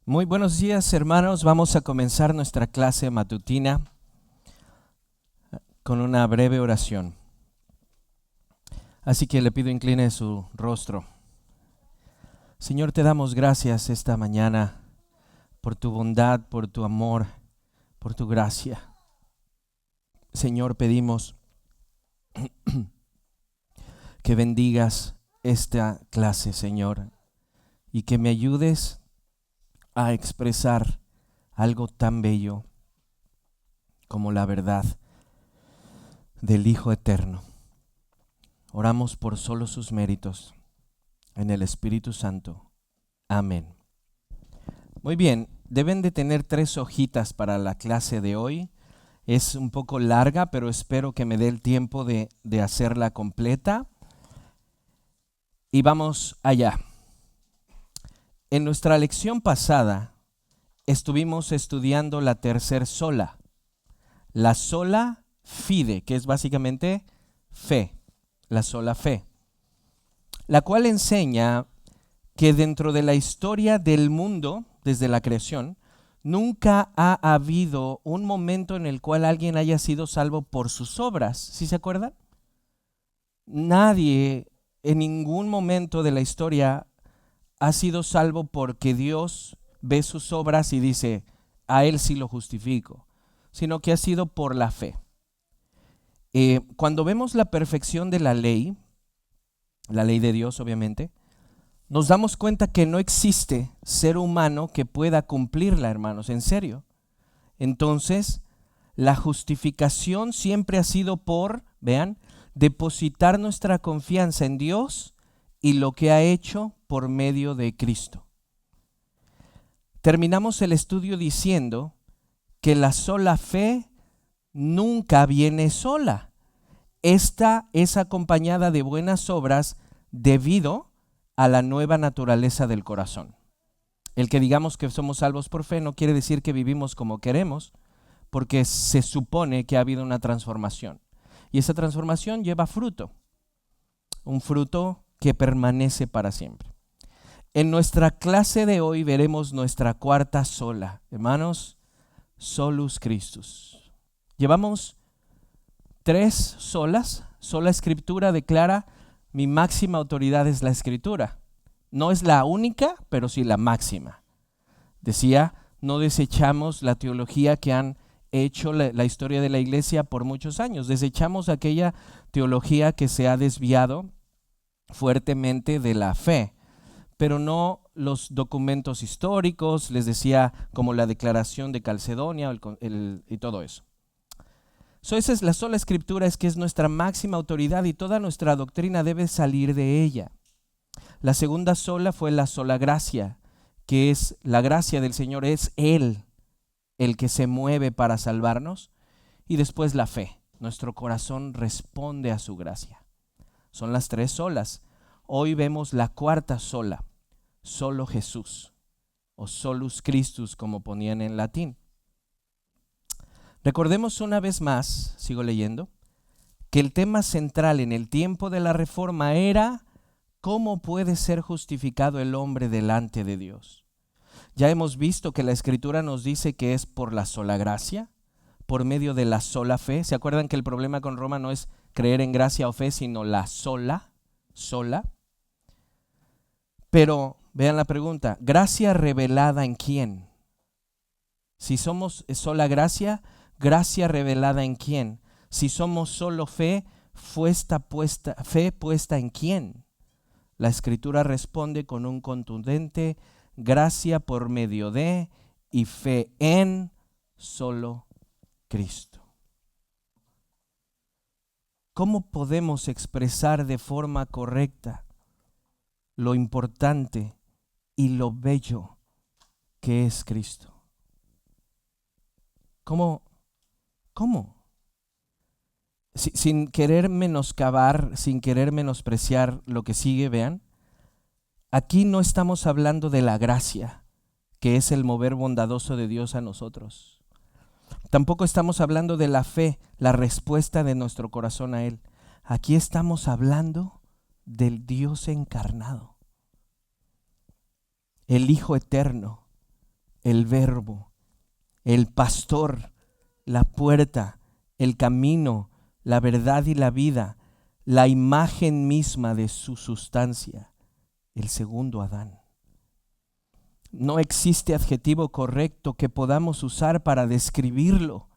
Muy buenos días, hermanos. Vamos a comenzar nuestra clase matutina con una breve oración. Así que le pido incline su rostro. Señor, te damos gracias esta mañana por tu bondad, por tu amor, por tu gracia. Señor, pedimos que bendigas esta clase, Señor, y que me ayudes a expresar algo tan bello como la verdad del Hijo Eterno. Oramos por solo sus méritos en el Espíritu Santo. Amén. Muy bien, deben de tener 3 hojitas para la clase de hoy. Es un poco larga, pero espero que me dé el tiempo de hacerla completa. Y vamos allá. En nuestra lección pasada estuvimos estudiando la tercer sola, la sola fide, que es básicamente fe, la sola fe, la cual enseña que dentro de la historia del mundo, desde la creación, nunca ha habido un momento en el cual alguien haya sido salvo por sus obras. ¿Sí se acuerdan? Nadie en ningún momento de la historia ha sido salvo porque Dios ve sus obras y dice, a él sí lo justifico, sino que ha sido por la fe. Cuando vemos la perfección de la ley de Dios obviamente, nos damos cuenta que no existe ser humano que pueda cumplirla, hermanos, en serio. Entonces, la justificación siempre ha sido por, vean, depositar nuestra confianza en Dios y lo que ha hecho por medio de Cristo. Terminamos el estudio diciendo que la sola fe nunca viene sola. Esta es acompañada de buenas obras debido a la nueva naturaleza del corazón. El que digamos que somos salvos por fe no quiere decir que vivimos como queremos, porque se supone que ha habido una transformación. Y esa transformación lleva fruto, un fruto que permanece para siempre. En nuestra clase de hoy veremos nuestra cuarta sola, hermanos, solus Christus. Llevamos 3 solas. Sola Escritura declara: mi máxima autoridad es la Escritura. No es la única, pero sí la máxima. Decía, no desechamos la teología que han hecho la historia de la iglesia por muchos años. Desechamos aquella teología que se ha desviado fuertemente de la fe, pero no los documentos históricos, les decía, como la Declaración de Calcedonia y todo eso. Esa es la sola Escritura, es que es nuestra máxima autoridad y toda nuestra doctrina debe salir de ella. La segunda sola fue la sola gracia, que es la gracia del Señor, es Él el que se mueve para salvarnos. Y después la fe, nuestro corazón responde a su gracia. Son las 3 solas. Hoy vemos la cuarta sola, solo Jesús, o solus Christus como ponían en latín. Recordemos una vez más, sigo leyendo, que el tema central en el tiempo de la Reforma era cómo puede ser justificado el hombre delante de Dios. Ya hemos visto que la Escritura nos dice que es por la sola gracia, por medio de la sola fe. ¿Se acuerdan que el problema con Roma no es creer en gracia o fe, sino la sola? Pero vean la pregunta, ¿gracia revelada en quién? Si somos sola gracia, ¿gracia revelada en quién? Si somos solo fe, ¿fe puesta en quién? La Escritura responde con un contundente gracia por medio de y fe en solo Cristo. ¿Cómo podemos expresar de forma correcta lo importante y lo bello que es Cristo? ¿Cómo? Sin querer menoscabar, sin querer menospreciar lo que sigue, vean, aquí no estamos hablando de la gracia, que es el mover bondadoso de Dios a nosotros. Tampoco estamos hablando de la fe, la respuesta de nuestro corazón a Él. Aquí estamos hablando del Dios encarnado, el Hijo eterno, el verbo, el pastor, la puerta, el camino, la verdad y la vida, la imagen misma de su sustancia, el segundo Adán. No existe adjetivo correcto que podamos usar para describirlo.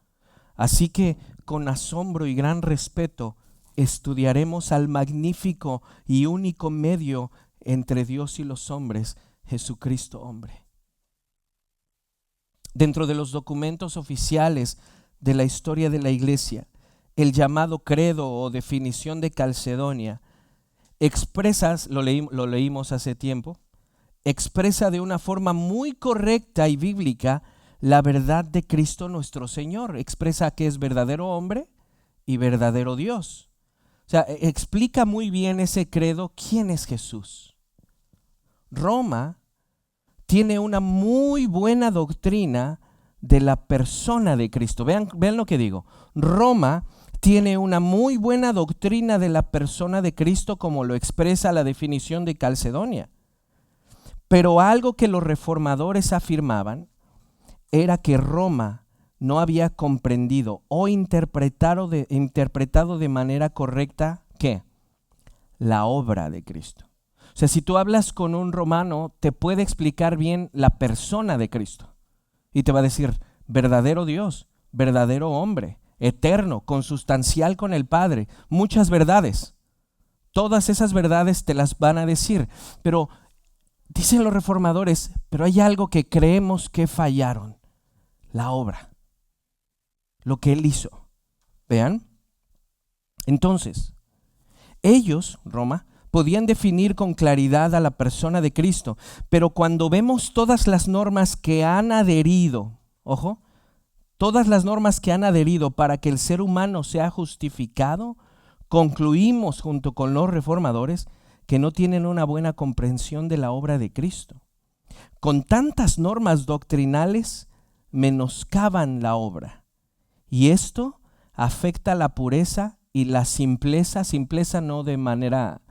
Así que con asombro y gran respeto estudiaremos al magnífico y único medio entre Dios y los hombres, Jesucristo hombre. Dentro de los documentos oficiales de la historia de la Iglesia, el llamado credo o definición de Calcedonia lo leímos hace tiempo, expresa de una forma muy correcta y bíblica la verdad de Cristo nuestro Señor. Expresa que es verdadero hombre y verdadero Dios. O sea, explica muy bien ese credo quién es Jesús. Roma tiene una muy buena doctrina de la persona de Cristo. Vean lo que digo. Roma tiene una muy buena doctrina de la persona de Cristo, como lo expresa la definición de Calcedonia. Pero algo que los reformadores afirmaban era que Roma no había comprendido o interpretado de manera correcta, ¿qué? La obra de Cristo. O sea, si tú hablas con un romano, te puede explicar bien la persona de Cristo. Y te va a decir, verdadero Dios, verdadero hombre, eterno, consustancial con el Padre, muchas verdades. Todas esas verdades te las van a decir. Pero dicen los reformadores, pero hay algo que creemos que fallaron. La obra. Lo que Él hizo. Vean. Entonces, ellos, Roma, podían definir con claridad a la persona de Cristo, pero cuando vemos todas las normas que han adherido, ojo, todas las normas que han adherido para que el ser humano sea justificado, concluimos junto con los reformadores que no tienen una buena comprensión de la obra de Cristo. Con tantas normas doctrinales menoscaban la obra, y esto afecta la pureza y la simpleza no de manera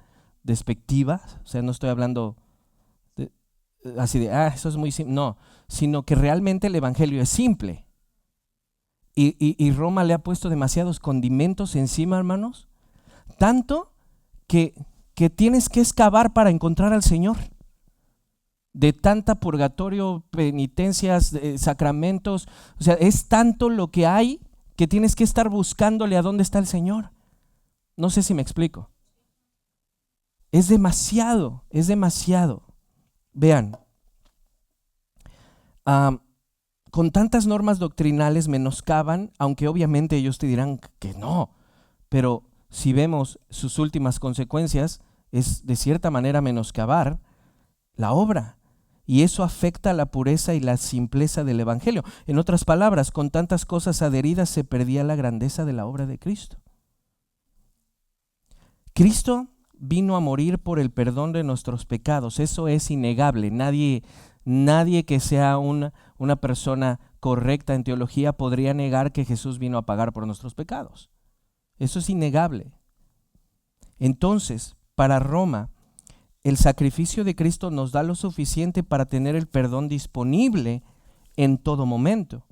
despectiva, o sea, no estoy hablando así de, eso es muy simple, no, sino que realmente el evangelio es simple. Y Roma le ha puesto demasiados condimentos encima, hermanos, tanto que tienes que excavar para encontrar al Señor. De tanta purgatorio, penitencias, sacramentos, o sea, es tanto lo que hay que tienes que estar buscándole a dónde está el Señor. No sé si me explico. Es demasiado, es demasiado. Vean, con tantas normas doctrinales menoscaban, aunque obviamente ellos te dirán que no, pero si vemos sus últimas consecuencias, es de cierta manera menoscabar la obra. Y eso afecta la pureza y la simpleza del evangelio. En otras palabras, con tantas cosas adheridas se perdía la grandeza de la obra de Cristo. Cristo vino a morir por el perdón de nuestros pecados. Eso es innegable. Nadie que sea una persona correcta en teología podría negar que Jesús vino a pagar por nuestros pecados. Eso es innegable. Entonces, para Roma, el sacrificio de Cristo nos da lo suficiente para tener el perdón disponible en todo momento.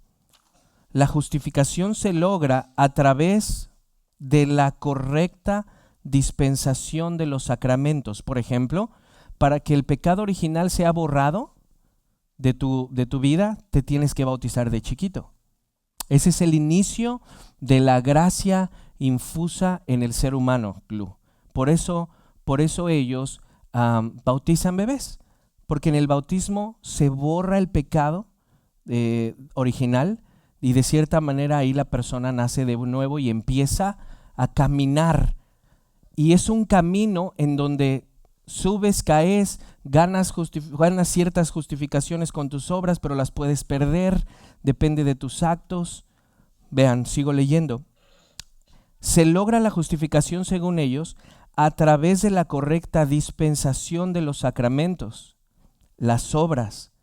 La justificación se logra a través de la correcta dispensación de los sacramentos. Por ejemplo, para que el pecado original sea borrado de tu vida, te tienes que bautizar de chiquito. Ese es el inicio de la gracia infusa en el ser humano. Por eso ellos bautizan bebés, porque en el bautismo se borra el pecado original y de cierta manera ahí la persona nace de nuevo y empieza a caminar. Y es un camino en donde subes, caes, ganas ciertas justificaciones con tus obras, pero las puedes perder, depende de tus actos. Vean, sigo leyendo. Se logra la justificación, según ellos, a través de la correcta dispensación de los sacramentos, las obras,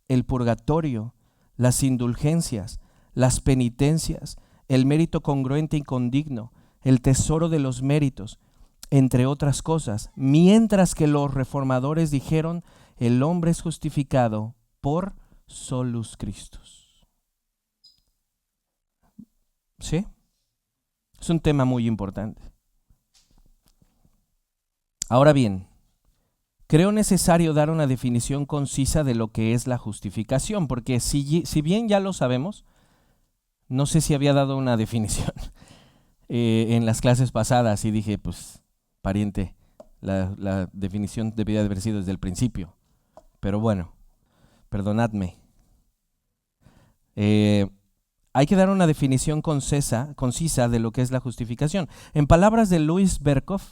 el purgatorio, las indulgencias, las penitencias, el mérito congruente y condigno, el tesoro de los méritos, entre otras cosas, mientras que los reformadores dijeron, el hombre es justificado por solus Christus. ¿Sí? Es un tema muy importante. Ahora bien, creo necesario dar una definición concisa de lo que es la justificación, porque si bien ya lo sabemos, no sé si había dado una definición en las clases pasadas y dije, pues, pariente, la definición debía de haber sido desde el principio. Pero bueno, perdonadme. Hay que dar una definición concisa de lo que es la justificación. En palabras de Louis Berkhof,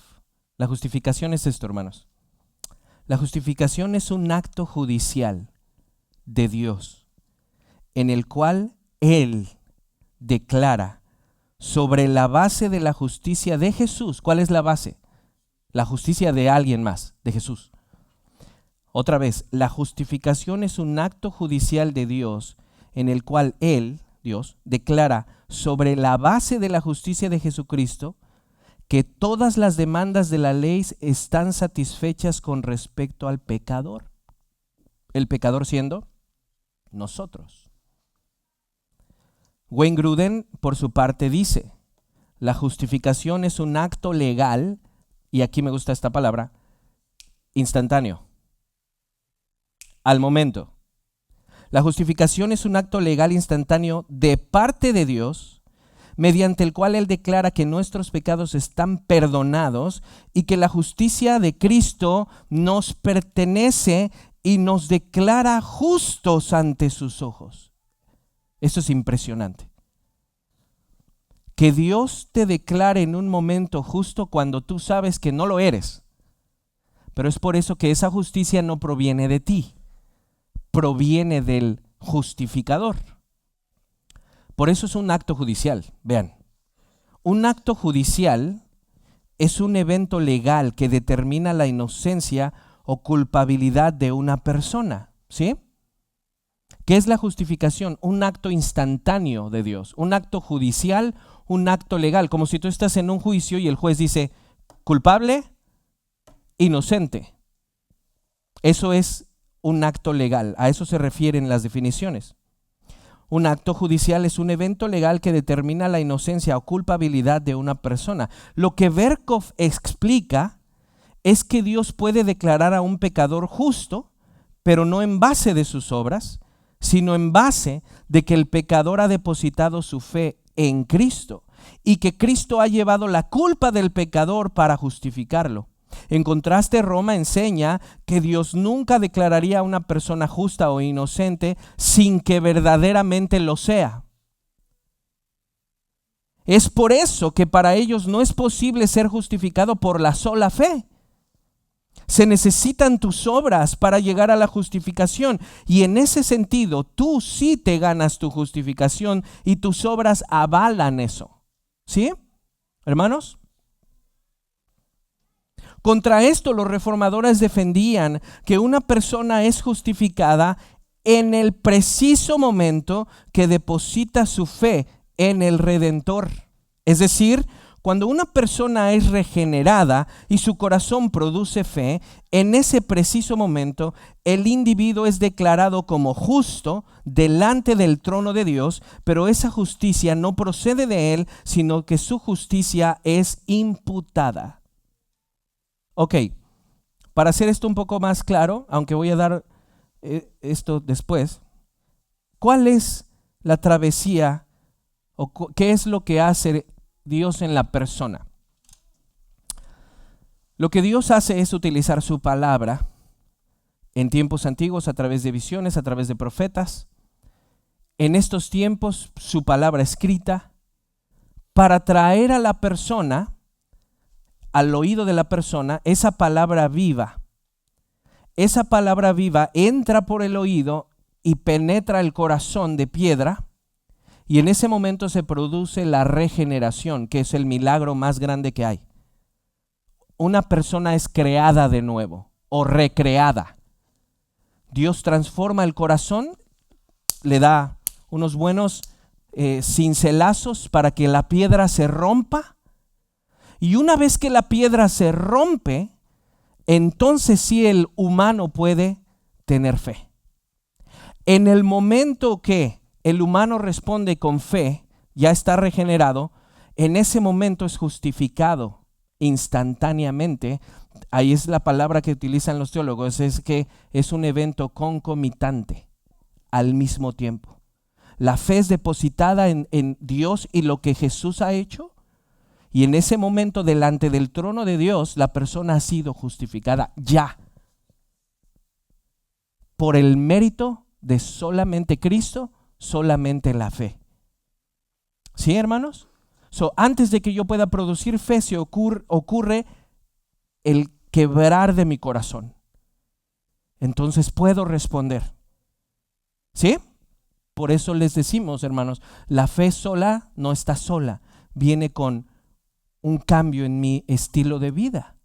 la justificación es esto, hermanos. La justificación es un acto judicial de Dios en el cual Él declara sobre la base de la justicia de Jesús. ¿Cuál es la base? La justicia de alguien más, de Jesús. Otra vez, la justificación es un acto judicial de Dios en el cual Él, Dios, declara sobre la base de la justicia de Jesucristo que todas las demandas de la ley están satisfechas con respecto al pecador. El pecador siendo nosotros. Wayne Grudem, por su parte, dice, la justificación es un acto legal, y aquí me gusta esta palabra, instantáneo, al momento. La justificación es un acto legal instantáneo de parte de Dios, mediante el cual Él declara que nuestros pecados están perdonados y que la justicia de Cristo nos pertenece y nos declara justos ante sus ojos. Esto es impresionante. Que Dios te declare en un momento justo cuando tú sabes que no lo eres. Pero es por eso que esa justicia no proviene de ti, proviene del justificador. Por eso es un acto judicial. Vean, un acto judicial es un evento legal que determina la inocencia o culpabilidad de una persona, ¿sí? ¿Qué es la justificación? Un acto instantáneo de Dios, un acto judicial, un acto legal, como si tú estás en un juicio y el juez dice, culpable, inocente. Eso es un acto legal, a eso se refieren las definiciones. Un acto judicial es un evento legal que determina la inocencia o culpabilidad de una persona. Lo que Berkhof explica es que Dios puede declarar a un pecador justo, pero no en base de sus obras, sino en base de que el pecador ha depositado su fe en Cristo y que Cristo ha llevado la culpa del pecador para justificarlo. En contraste, Roma enseña que Dios nunca declararía a una persona justa o inocente sin que verdaderamente lo sea. Es por eso que para ellos no es posible ser justificado por la sola fe. Se necesitan tus obras para llegar a la justificación, y en ese sentido tú sí te ganas tu justificación y tus obras avalan eso. ¿Sí, hermanos? Contra esto los reformadores defendían que una persona es justificada en el preciso momento que deposita su fe en el Redentor. Es decir, cuando una persona es regenerada y su corazón produce fe, en ese preciso momento el individuo es declarado como justo delante del trono de Dios, pero esa justicia no procede de él, sino que su justicia es imputada. Ok, para hacer esto un poco más claro, aunque voy a dar esto después, ¿cuál es la travesía o qué es lo que hace Dios en la persona? Lo que Dios hace es utilizar su palabra en tiempos antiguos a través de visiones, a través de profetas. En estos tiempos, su palabra escrita para traer a la persona, al oído de la persona, esa palabra viva. Esa palabra viva entra por el oído y penetra el corazón de piedra, y en ese momento se produce la regeneración, que es el milagro más grande que hay. Una persona es creada de nuevo o recreada. Dios transforma el corazón, le da unos buenos cincelazos para que la piedra se rompa. Y una vez que la piedra se rompe, entonces sí el humano puede tener fe. En el momento que el humano responde con fe, ya está regenerado, en ese momento es justificado instantáneamente. Ahí es la palabra que utilizan los teólogos, es que es un evento concomitante al mismo tiempo. La fe es depositada en Dios y lo que Jesús ha hecho, y en ese momento delante del trono de Dios la persona ha sido justificada ya por el mérito de solamente Cristo, solamente la fe. ¿Sí, hermanos? Antes de que yo pueda producir fe, se ocurre el quebrar de mi corazón. Entonces puedo responder. ¿Sí? Por eso les decimos, hermanos, la fe sola no está sola, viene con un cambio en mi estilo de vida.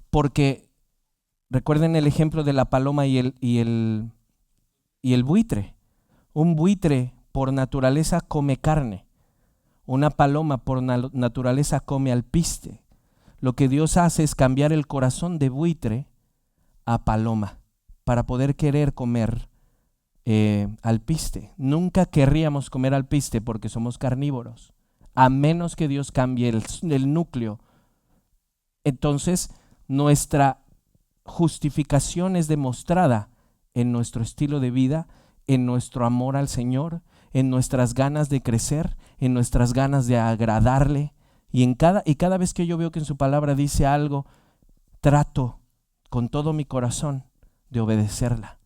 Porque recuerden el ejemplo de la paloma y el buitre. Un buitre por naturaleza come carne. Una paloma por naturaleza come alpiste. Lo que Dios hace es cambiar el corazón de buitre a paloma para poder querer comer alpiste. Nunca querríamos comer alpiste porque somos carnívoros, a menos que Dios cambie el núcleo. Entonces, nuestra justificación es demostrada en nuestro estilo de vida, en nuestro amor al Señor, en nuestras ganas de crecer, en nuestras ganas de agradarle. Y cada vez que yo veo que en su palabra dice algo, trato con todo mi corazón de obedecerla.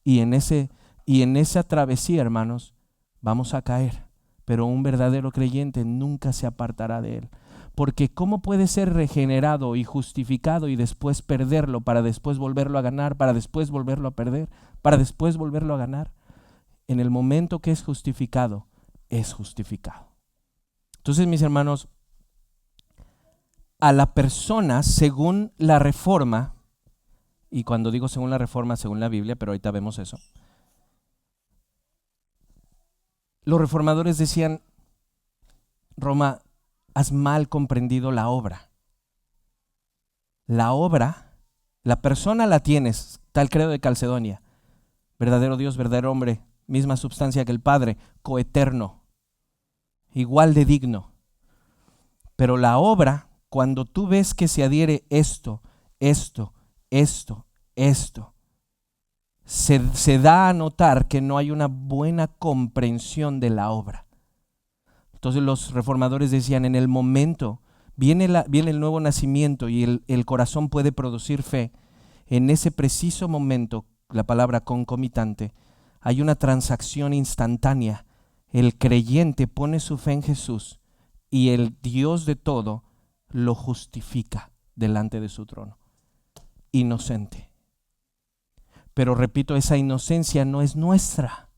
Y en esa travesía, hermanos, vamos a caer. Pero un verdadero creyente nunca se apartará de él. Porque ¿cómo puede ser regenerado y justificado y después perderlo, para después volverlo a ganar, para después volverlo a perder, para después volverlo a ganar? En el momento que es justificado, es justificado. Entonces, mis hermanos, a la persona, según la Reforma, y cuando digo según la Reforma, según la Biblia, pero ahorita vemos eso, los reformadores decían: Roma, has mal comprendido la obra. La obra, la persona la tienes, tal credo de Calcedonia: verdadero Dios, verdadero hombre, misma substancia que el Padre, coeterno, igual de digno. Pero la obra, cuando tú ves que se adhiere esto, se da a notar que no hay una buena comprensión de la obra. Entonces los reformadores decían: en el momento viene el nuevo nacimiento y el corazón puede producir fe. En ese preciso momento, la palabra concomitante, hay una transacción instantánea. El creyente pone su fe en Jesús y el Dios de todo lo justifica delante de su trono. Inocente. Pero repito, esa inocencia no es nuestra.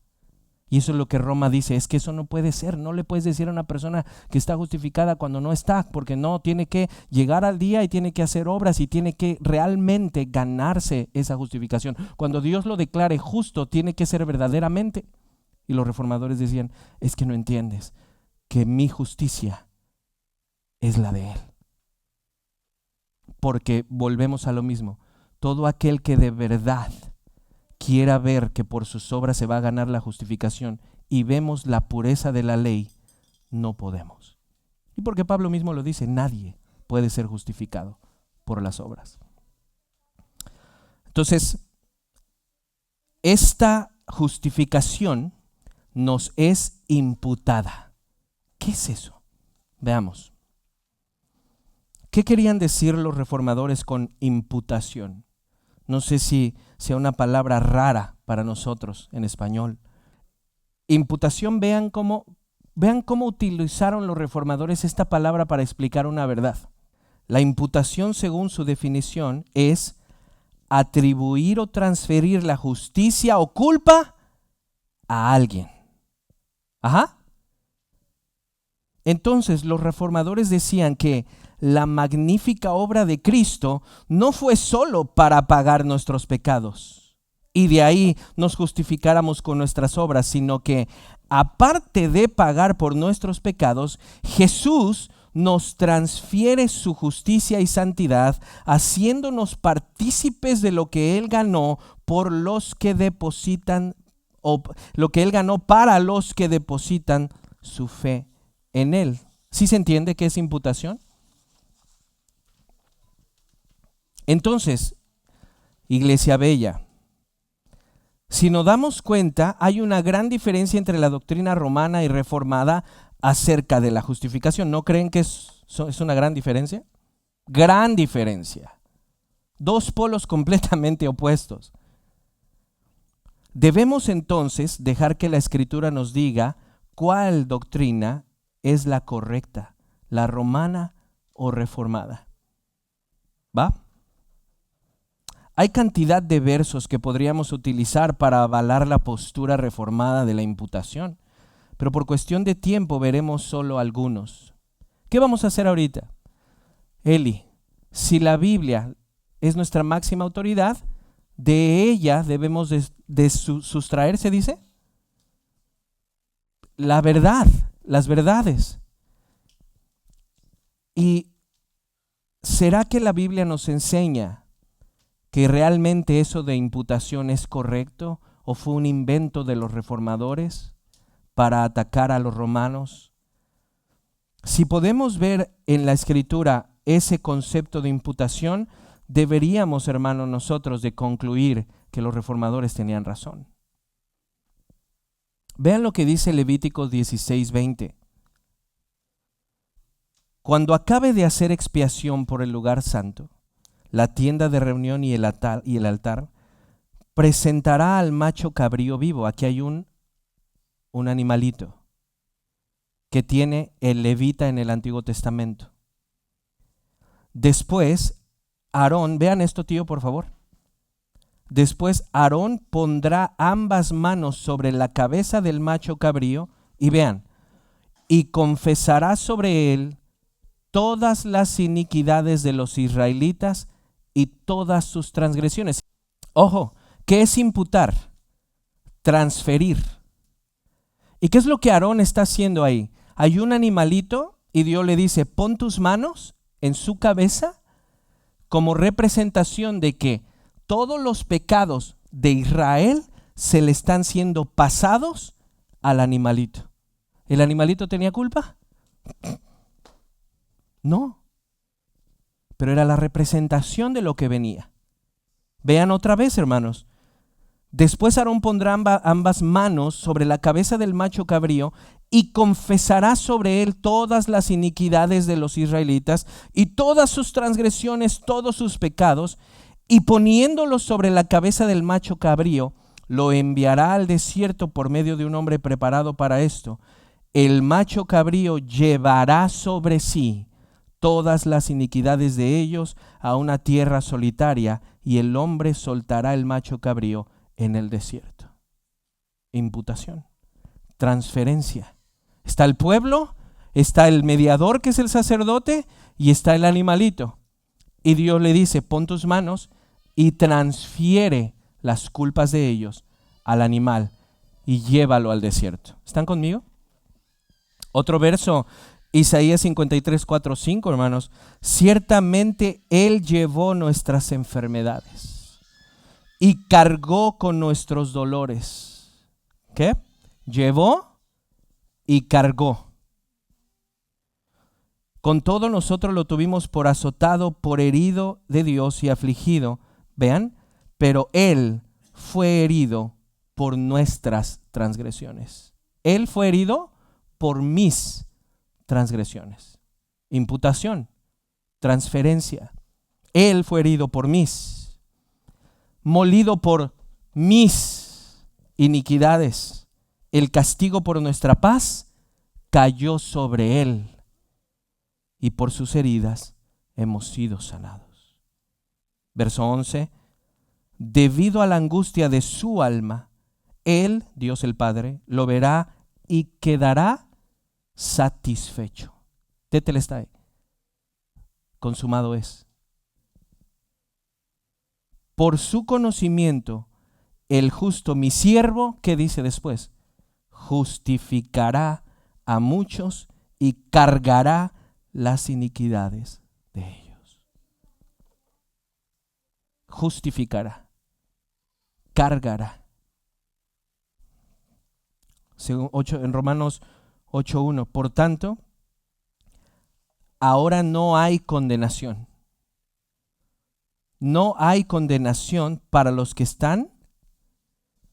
Y eso es lo que Roma dice: es que eso no puede ser. No le puedes decir a una persona que está justificada cuando no está, porque no, tiene que llegar al día y tiene que hacer obras y tiene que realmente ganarse esa justificación. Cuando Dios lo declare justo, tiene que ser verdaderamente. Y los reformadores decían: es que no entiendes que mi justicia es la de Él. Porque volvemos a lo mismo: todo aquel que de verdad quiera ver que por sus obras se va a ganar la justificación y vemos la pureza de la ley, no podemos. Y porque Pablo mismo lo dice: nadie puede ser justificado por las obras. Entonces, esta justificación nos es imputada. ¿Qué es eso? Veamos. ¿Qué querían decir los reformadores con imputación? No sé si sea una palabra rara para nosotros en español. Imputación, vean cómo utilizaron los reformadores esta palabra para explicar una verdad. La imputación, según su definición, es atribuir o transferir la justicia o culpa a alguien. Ajá. Entonces, los reformadores decían que la magnífica obra de Cristo no fue solo para pagar nuestros pecados y de ahí nos justificáramos con nuestras obras, sino que aparte de pagar por nuestros pecados, Jesús nos transfiere su justicia y santidad, haciéndonos partícipes de lo que Él ganó por los que depositan, o lo que Él ganó para los que depositan su fe en Él. ¿Sí se entiende qué es imputación? Entonces, Iglesia Bella, si nos damos cuenta, hay una gran diferencia entre la doctrina romana y reformada acerca de la justificación. ¿No creen que es una gran diferencia? Gran diferencia. Dos polos completamente opuestos. Debemos entonces dejar que la Escritura nos diga cuál doctrina es la correcta, la romana o reformada. ¿Va? Hay cantidad de versos que podríamos utilizar para avalar la postura reformada de la imputación, pero por cuestión de tiempo veremos solo algunos. ¿Qué vamos a hacer ahorita? Eli, si la Biblia es nuestra máxima autoridad, de ella debemos de sustraer, ¿se dice? La verdad, las verdades. ¿Y será que la Biblia nos enseña que realmente eso de imputación es correcto o fue un invento de los reformadores para atacar a los romanos? Si podemos ver en la Escritura ese concepto de imputación, deberíamos, hermanos, nosotros de concluir que los reformadores tenían razón. Vean lo que dice Levíticos 16:20. Cuando acabe de hacer expiación por el lugar santo, la tienda de reunión y el altar, presentará al macho cabrío vivo. Aquí hay un animalito que tiene el levita en el Antiguo Testamento. Después, Aarón, vean esto, tío, por favor. Después Aarón pondrá ambas manos sobre la cabeza del macho cabrío y vean, y confesará sobre él todas las iniquidades de los israelitas y todas sus transgresiones. Ojo, ¿qué es imputar? Transferir. ¿Y qué es lo que Aarón está haciendo ahí? Hay un animalito y Dios le dice, pon tus manos en su cabeza como representación de que todos los pecados de Israel se le están siendo pasados al animalito. ¿El animalito tenía culpa? No. Pero era la representación de lo que venía. Vean otra vez, hermanos. Después Aarón pondrá ambas manos sobre la cabeza del macho cabrío y confesará sobre él todas las iniquidades de los israelitas y todas sus transgresiones, todos sus pecados, y poniéndolos sobre la cabeza del macho cabrío, lo enviará al desierto por medio de un hombre preparado para esto. El macho cabrío llevará sobre sí todas las iniquidades de ellos a una tierra solitaria, y el hombre soltará el macho cabrío en el desierto. Imputación, transferencia. Está el pueblo, está el mediador que es el sacerdote y está el animalito. Y Dios le dice, pon tus manos y transfiere las culpas de ellos al animal y llévalo al desierto. ¿Están conmigo? Otro verso, Isaías 53, 4, 5, hermanos. Ciertamente Él llevó nuestras enfermedades y cargó con nuestros dolores. ¿Qué? Llevó y cargó. Con todo nosotros lo tuvimos por azotado, por herido de Dios y afligido. Vean, pero Él fue herido por nuestras transgresiones. Él fue herido por mis transgresiones. Imputación, transferencia. Él fue herido por mis, molido por mis iniquidades. El castigo por nuestra paz cayó sobre él, y por sus heridas hemos sido sanados. Verso 11. Debido a la angustia de su alma, Él, Dios el Padre, lo verá y quedará satisfecho. Tetelestai. Consumado es. Por su conocimiento, el justo, mi siervo, ¿qué dice después? Justificará a muchos y cargará las iniquidades de ellos. Justificará, cargará. En Romanos 8:1, por tanto, ahora no hay condenación. No hay condenación para los que están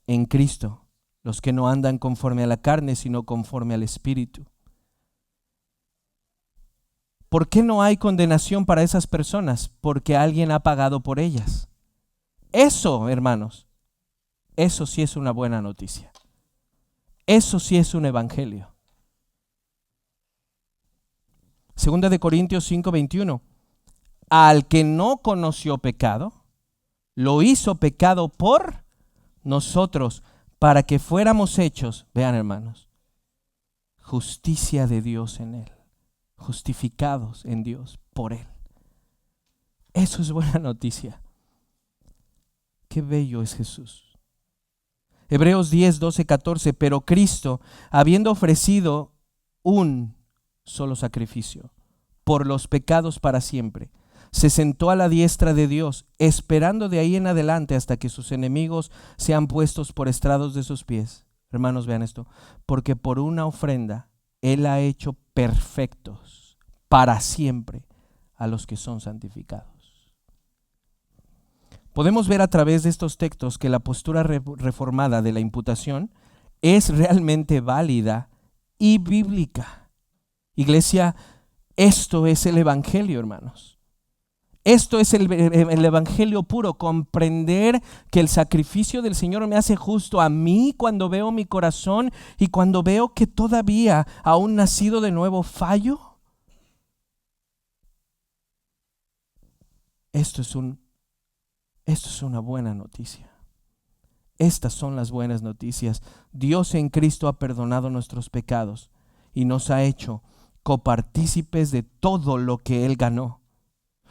en Cristo, los que no andan conforme a la carne, sino conforme al Espíritu. ¿Por qué no hay condenación para esas personas? Porque alguien ha pagado por ellas. Eso, hermanos, eso sí es una buena noticia. Eso sí es un evangelio. Segunda de Corintios 5:21. Al que no conoció pecado, lo hizo pecado por nosotros, para que fuéramos hechos, vean hermanos, justicia de Dios en Él, justificados en Dios por Él. Eso es buena noticia. Qué bello es Jesús. Hebreos 10:12-14, pero Cristo, habiendo ofrecido un solo sacrificio por los pecados para siempre, se sentó a la diestra de Dios, esperando de ahí en adelante hasta que sus enemigos sean puestos por estrados de sus pies. Hermanos, vean esto, porque por una ofrenda Él ha hecho perfectos para siempre a los que son santificados. Podemos ver a través de estos textos que la postura reformada de la imputación es realmente válida y bíblica. Iglesia, esto es el evangelio, hermanos. Esto es el evangelio puro, comprender que el sacrificio del Señor me hace justo a mí cuando veo mi corazón y cuando veo que todavía, aún nacido de nuevo, fallo. Esto es una buena noticia. Estas son las buenas noticias. Dios en Cristo ha perdonado nuestros pecados y nos ha hecho copartícipes de todo lo que Él ganó.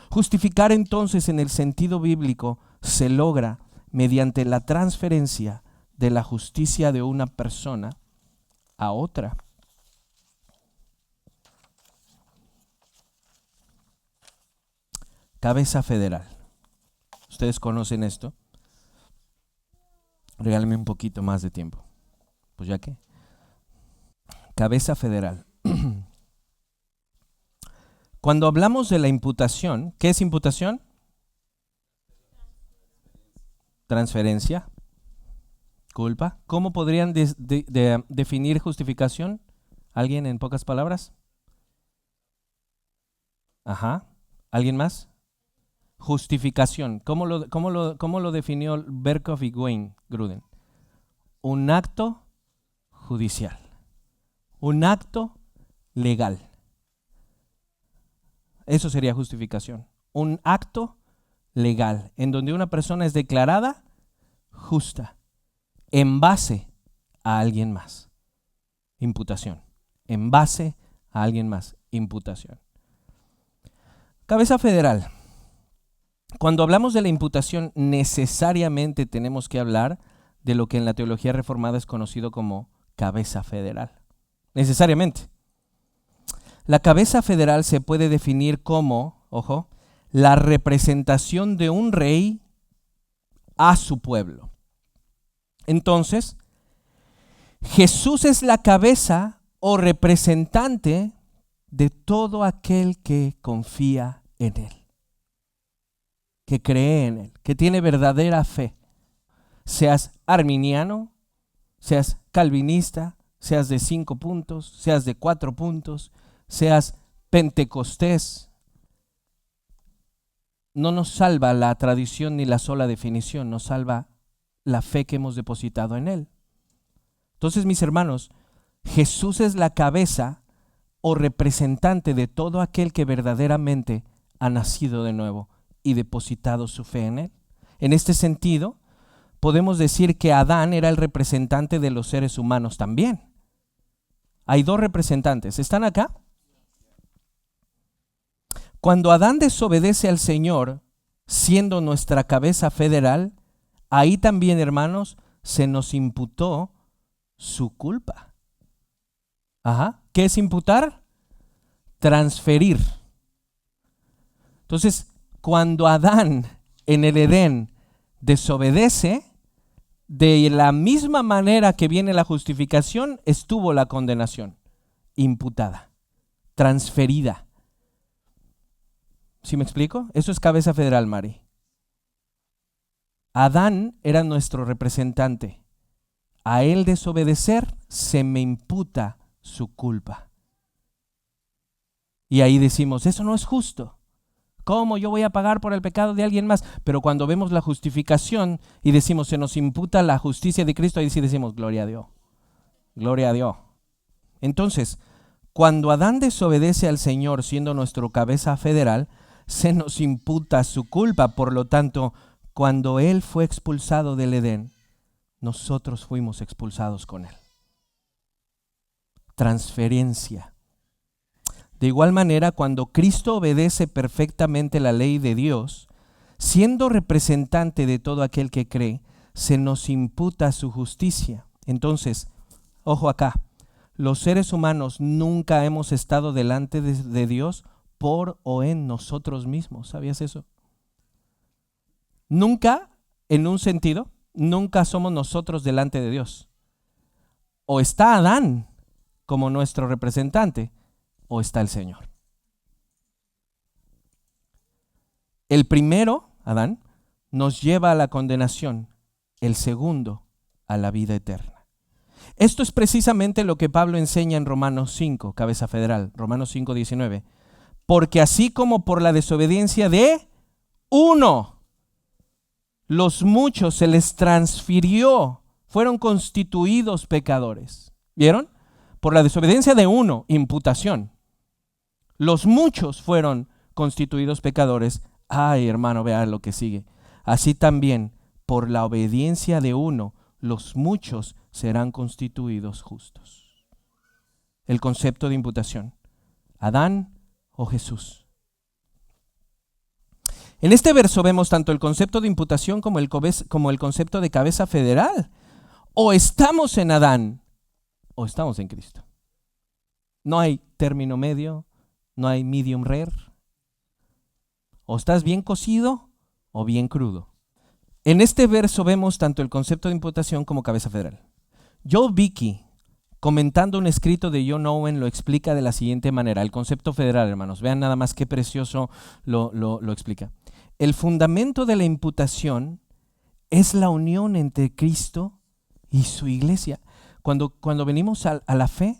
Justificar entonces en el sentido bíblico se logra mediante la transferencia de la justicia de una persona a otra. Cabeza federal. ¿Ustedes conocen esto? Regálenme un poquito más de tiempo. Pues ya que. Cabeza federal. Cuando hablamos de la imputación, ¿qué es imputación? Transferencia, culpa. ¿Cómo podrían definir justificación? ¿Alguien en pocas palabras? Ajá. ¿Alguien más? Justificación. ¿Cómo lo definió Berkhoff y Gruden? Un acto judicial. Un acto legal. Eso sería justificación. Un acto legal en donde una persona es declarada justa en base a alguien más. Imputación. En base a alguien más. Imputación. Cabeza federal. Cuando hablamos de la imputación, necesariamente tenemos que hablar de lo que en la teología reformada es conocido como cabeza federal. Necesariamente. La cabeza federal se puede definir como, ojo, la representación de un rey a su pueblo. Entonces, Jesús es la cabeza o representante de todo aquel que confía en Él, que cree en Él, que tiene verdadera fe. Seas arminiano, seas calvinista, seas de 5 puntos, seas de 4 puntos, seas pentecostés, no nos salva la tradición ni la sola definición, nos salva la fe que hemos depositado en Él. Entonces, mis hermanos, Jesús es la cabeza o representante de todo aquel que verdaderamente ha nacido de nuevo y depositado su fe en Él. En este sentido, podemos decir que Adán era el representante de los seres humanos también. Hay 2 representantes. ¿Están acá? Cuando Adán desobedece al Señor, siendo nuestra cabeza federal, ahí también, hermanos, se nos imputó su culpa. Ajá. ¿Qué es imputar? transferir. Entonces, cuando Adán en el Edén desobedece, de la misma manera que viene la justificación, estuvo la condenación, imputada, transferida. ¿Sí me explico? Eso es cabeza federal, Mari. Adán era nuestro representante. A él desobedecer, se me imputa su culpa. Y ahí decimos, eso no es justo. ¿Cómo yo voy a pagar por el pecado de alguien más? Pero cuando vemos la justificación y decimos, se nos imputa la justicia de Cristo, ahí sí decimos, gloria a Dios. Gloria a Dios. Entonces, cuando Adán desobedece al Señor siendo nuestro cabeza federal, se nos imputa su culpa. Por lo tanto, cuando Él fue expulsado del Edén, nosotros fuimos expulsados con Él. Transferencia. De igual manera, cuando Cristo obedece perfectamente la ley de Dios, siendo representante de todo aquel que cree, se nos imputa su justicia. Entonces, ojo acá, los seres humanos nunca hemos estado delante de Dios por o en nosotros mismos. ¿Sabías eso? Nunca, en un sentido, nunca somos nosotros delante de Dios. O está Adán como nuestro representante, o está el Señor. El primero, Adán, nos lleva a la condenación, el segundo a la vida eterna. Esto es precisamente lo que Pablo enseña en Romanos 5, cabeza federal, Romanos 5, 19. Porque así como por la desobediencia de uno, los muchos se les transfirió, fueron constituidos pecadores. ¿Vieron? Por la desobediencia de uno, imputación. Los muchos fueron constituidos pecadores. Ay, hermano, vea lo que sigue. Así también, por la obediencia de uno, los muchos serán constituidos justos. El concepto de imputación. Adán o Jesús. En este verso vemos tanto el concepto de imputación como el concepto de cabeza federal. O estamos en Adán o estamos en Cristo. No hay término medio. No hay medium rare. O estás bien cocido o bien crudo. En este verso vemos tanto el concepto de imputación como cabeza federal. Joe Vicky, comentando un escrito de John Owen, lo explica de la siguiente manera. El concepto federal, hermanos, vean nada más qué precioso lo explica. El fundamento de la imputación es la unión entre Cristo y su iglesia. Cuando venimos a la fe,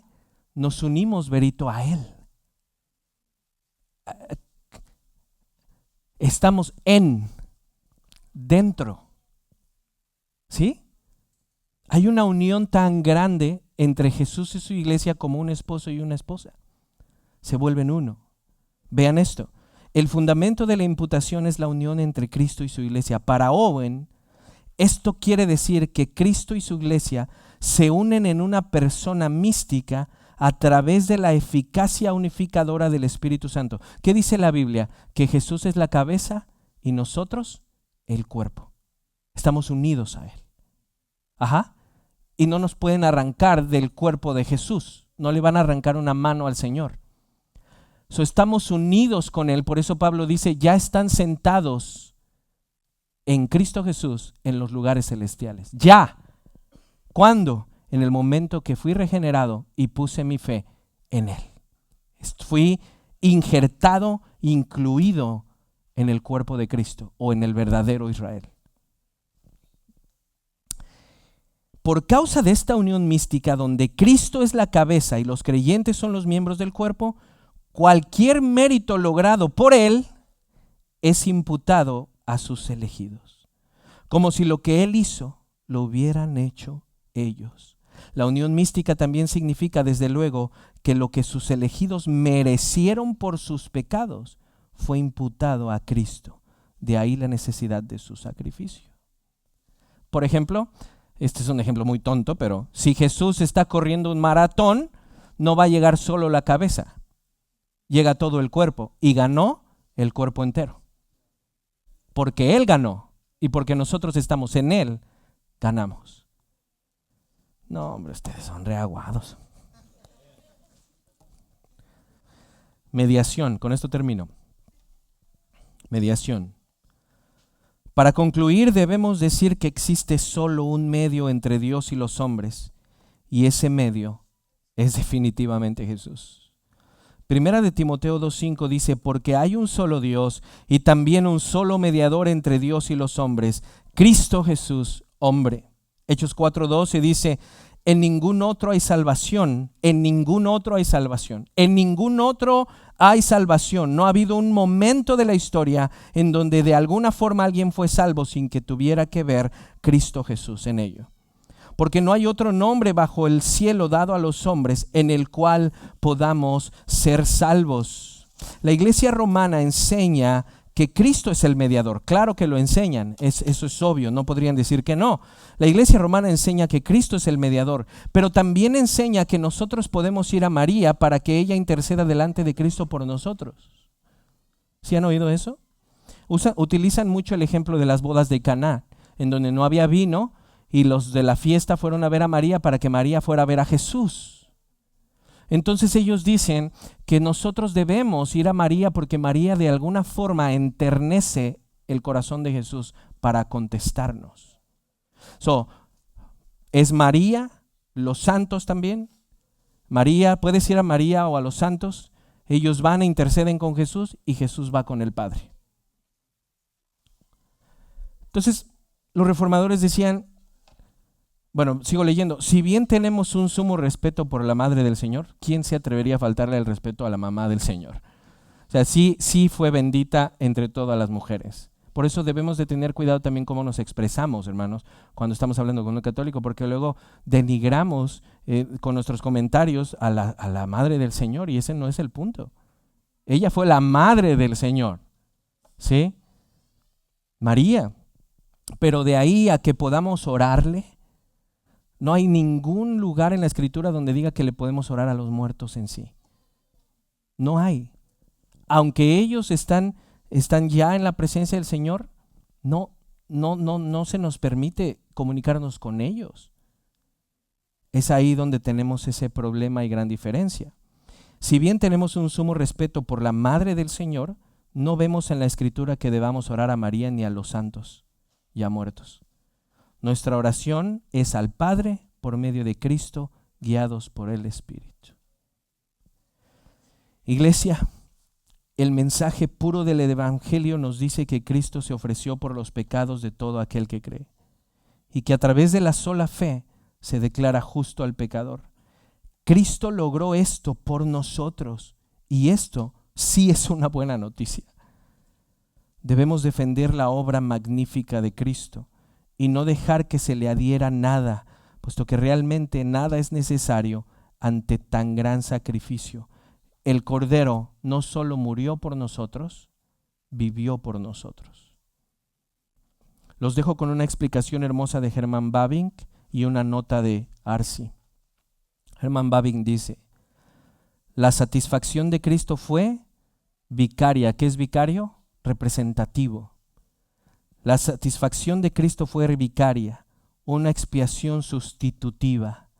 nos unimos, verito, a Él. Estamos dentro. ¿Sí? Hay una unión tan grande entre Jesús y su iglesia como un esposo y una esposa. Se vuelven uno. Vean esto. El fundamento de la imputación es la unión entre Cristo y su iglesia. Para Owen, esto quiere decir que Cristo y su iglesia se unen en una persona mística a través de la eficacia unificadora del Espíritu Santo. ¿Qué dice la Biblia? Que Jesús es la cabeza y nosotros el cuerpo. Estamos unidos a Él. Ajá. Y no nos pueden arrancar del cuerpo de Jesús. No le van a arrancar una mano al Señor. Estamos unidos con Él. Por eso Pablo dice, ya están sentados en Cristo Jesús en los lugares celestiales. Ya. ¿Cuándo? En el momento que fui regenerado y puse mi fe en Él. Fui injertado, incluido en el cuerpo de Cristo o en el verdadero Israel. Por causa de esta unión mística donde Cristo es la cabeza y los creyentes son los miembros del cuerpo, cualquier mérito logrado por Él es imputado a sus elegidos, como si lo que Él hizo lo hubieran hecho ellos. La unión mística también significa, desde luego, que lo que sus elegidos merecieron por sus pecados fue imputado a Cristo. De ahí la necesidad de su sacrificio. Por ejemplo, este es un ejemplo muy tonto, pero si Jesús está corriendo un maratón, no va a llegar solo la cabeza, llega todo el cuerpo y ganó el cuerpo entero. Porque Él ganó y porque nosotros estamos en Él, ganamos. No, hombre, ustedes son reaguados. Mediación, con esto termino. Mediación. Para concluir, debemos decir que existe solo un medio entre Dios y los hombres, y ese medio es definitivamente Jesús. Primera de Timoteo 2:5 dice, porque hay un solo Dios y también un solo mediador entre Dios y los hombres, Cristo Jesús, hombre. Hechos 4:12 dice, en ningún otro hay salvación, en ningún otro hay salvación, en ningún otro hay salvación. No ha habido un momento de la historia en donde de alguna forma alguien fue salvo sin que tuviera que ver Cristo Jesús en ello. Porque no hay otro nombre bajo el cielo dado a los hombres en el cual podamos ser salvos. La iglesia romana enseña que Cristo es el mediador. Claro que lo enseñan, eso es obvio, no podrían decir que no. La iglesia romana enseña que Cristo es el mediador, pero también enseña que nosotros podemos ir a María para que ella interceda delante de Cristo por nosotros. ¿Sí han oído eso? Utilizan mucho el ejemplo de las bodas de Caná, en donde no había vino y los de la fiesta fueron a ver a María para que María fuera a ver a Jesús. Entonces ellos dicen que nosotros debemos ir a María porque María de alguna forma enternece el corazón de Jesús para contestarnos. ¿Es María, los santos también? María, puedes ir a María o a los santos, ellos van e interceden con Jesús y Jesús va con el Padre. Entonces los reformadores decían, bueno, sigo leyendo, si bien tenemos un sumo respeto por la madre del Señor, ¿quién se atrevería a faltarle el respeto a la mamá del Señor? O sea, sí fue bendita entre todas las mujeres. Por eso debemos de tener cuidado también cómo nos expresamos, hermanos, cuando estamos hablando con un católico, porque luego denigramos con nuestros comentarios a la madre del Señor, y ese no es el punto. Ella fue la madre del Señor, ¿sí? María. Pero de ahí a que podamos orarle, no hay ningún lugar en la Escritura donde diga que le podemos orar a los muertos en sí. No hay. Aunque ellos están ya en la presencia del Señor, no se nos permite comunicarnos con ellos. Es ahí donde tenemos ese problema y gran diferencia. Si bien tenemos un sumo respeto por la Madre del Señor, no vemos en la Escritura que debamos orar a María ni a los santos ya muertos. Nuestra oración es al Padre por medio de Cristo, guiados por el Espíritu. Iglesia, el mensaje puro del Evangelio nos dice que Cristo se ofreció por los pecados de todo aquel que cree y que a través de la sola fe se declara justo al pecador. Cristo logró esto por nosotros y esto sí es una buena noticia. Debemos defender la obra magnífica de Cristo y no dejar que se le adhiera nada, puesto que realmente nada es necesario ante tan gran sacrificio. El Cordero no solo murió por nosotros, vivió por nosotros. Los dejo con una explicación hermosa de Herman Bavinck y una nota de Arce. Herman Bavinck dice, la satisfacción de Cristo fue vicaria. ¿Qué es vicario? Representativo. La satisfacción de Cristo fue vicaria, una expiación sustitutiva.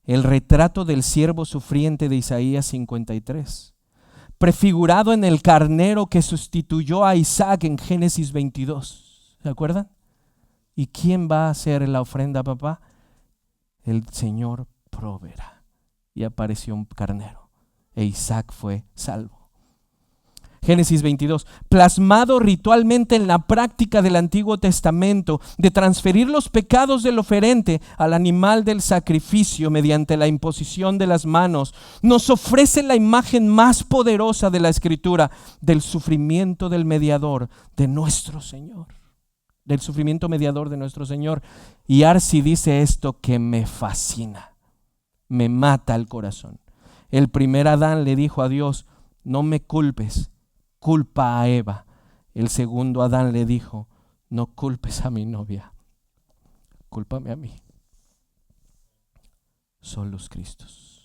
El retrato del siervo sufriente de Isaías 53, prefigurado en el carnero que sustituyó a Isaac en Génesis 22. ¿Se acuerdan? ¿Y quién va a hacer la ofrenda, papá? El Señor proveerá. Y apareció un carnero e Isaac fue salvo. Génesis 22, plasmado ritualmente en la práctica del Antiguo Testamento de transferir los pecados del oferente al animal del sacrificio mediante la imposición de las manos, nos ofrece la imagen más poderosa de la Escritura del sufrimiento del mediador de nuestro Señor. Del sufrimiento mediador de nuestro Señor. Y Arce dice esto que me fascina, me mata el corazón. El primer Adán le dijo a Dios, no me culpes, culpa a Eva. El segundo Adán le dijo, no culpes a mi novia, cúlpame a mí. Son los Cristos.